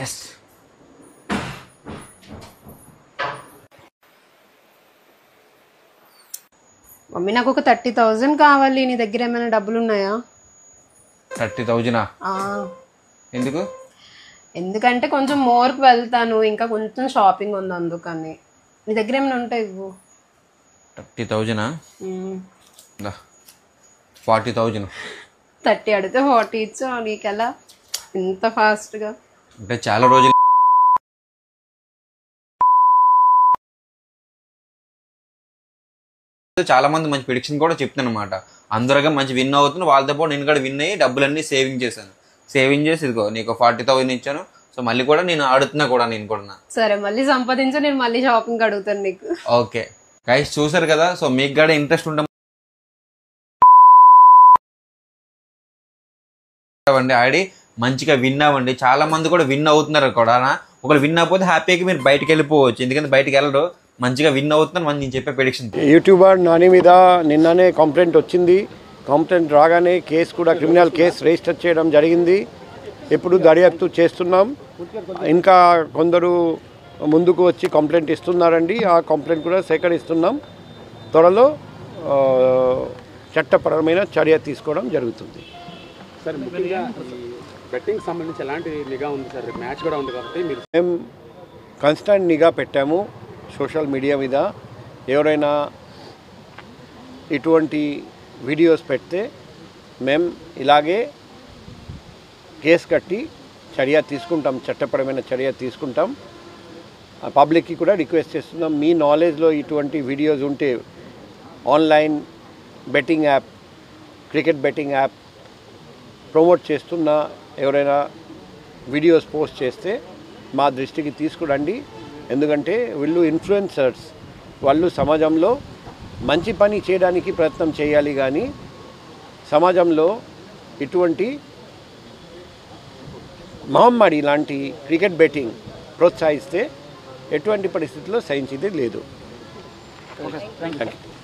Yes. Mummy నాకు ఒక 30,000 కావాలి. నీ దగ్గర ఏమైనా డబ్బులు ఉన్నాయా? 30,000? ఎందుకు? ఎందుకంటే కొంచెం మోర్కి వెళ్తాను, ఇంకా కొంచెం షాపింగ్ ఉంది అందుకని. నీ దగ్గర ఏమైనా ఉంటాయి ఇవ్వు. 30,000? 40,000. 30 అడిగితే 40 ఇచ్చా. నీకెలా ఇంత ఫాస్ట్గా? అంటే చాలా రోజులు చాలా మంది మంచి ప్రిడిక్షన్ కూడా చెప్తాను అనమాట. అందరుగా మంచి విన్ అవుతుంది. వాళ్ళతో పాటు నేను కూడా విన్ అయ్యి డబ్బులన్నీ సేవింగ్ చేశాను. సేవింగ్ చేసి ఇదిగో నీకు 40,000 ఇచ్చాను. సో మళ్ళీ కూడా నేను ఆడుతున్నా కూడా నేను కూడా. సరే మళ్ళీ సంపాదించా, నేను మళ్ళీ షాపింగ్ అడుగుతాను నీకు. ఓకే గైస్, చూసారు కదా. సో మీకు కూడా ఇంట్రెస్ట్ ఉంటాం ఆడి మంచిగా విన్ అవ్వండి. చాలా మంది కూడా విన్ అవుతున్నారు కూడా. ఒకవేళ విన్ అవ్వకపోతే హ్యాపీగా మీరు బయటకు వెళ్ళిపోవచ్చు, ఎందుకంటే బయటకు వెళ్ళరు. మంచిగా విన్ అవుతున్నారు నేను చెప్పే ప్రెడిక్షన్. యూట్యూబర్ నాని మీద నిన్ననే కంప్లైంట్ వచ్చింది. కంప్లైంట్ రాగానే కేసు కూడా క్రిమినల్ కేసు రిజిస్టర్ చేయడం జరిగింది. ఇప్పుడు దర్యాప్తు చేస్తున్నాం. ఇంకా కొందరు ముందుకు వచ్చి కంప్లైంట్ ఇస్తున్నారండి. ఆ కంప్లైంట్ కూడా సేకరిస్తున్నాం. త్వరలో చట్టపరమైన చర్య తీసుకోవడం జరుగుతుంది. సార్ ముఖ్యంగా బెట్టింగ్ సంబంధించి ఎలాంటి నిఘా ఉంది సార్? మ్యాచ్ కూడా ఉంది కాబట్టి మీరు మేము కాన్స్టెంట్ నిఘా పెట్టాము సోషల్ మీడియా మీద. ఎవరైనా ఇటువంటి వీడియోస్ పెడితే మేము ఇలాగే కేసు కట్టి చర్య తీసుకుంటాం, చట్టపరమైన చర్య తీసుకుంటాం. పబ్లిక్కి కూడా రిక్వెస్ట్ చేస్తున్నాం, మీ నాలెడ్జ్లో ఇటువంటి వీడియోస్ ఉంటే online betting app, cricket betting app promote చేస్తున్న ఎవరైనా వీడియోస్ పోస్ట్ చేస్తే మా దృష్టికి తీసుకురండి. ఎందుకంటే వీళ్ళు ఇన్ఫ్లుయెన్సర్స్, వాళ్ళు సమాజంలో మంచి పని చేయడానికి ప్రయత్నం చేయాలి, కానీ సమాజంలో ఇటువంటి మహమ్మారి లాంటి క్రికెట్ బెట్టింగ్ ప్రోత్సహిస్తే ఎటువంటి పరిస్థితుల్లో సహించేది లేదు. Thank you.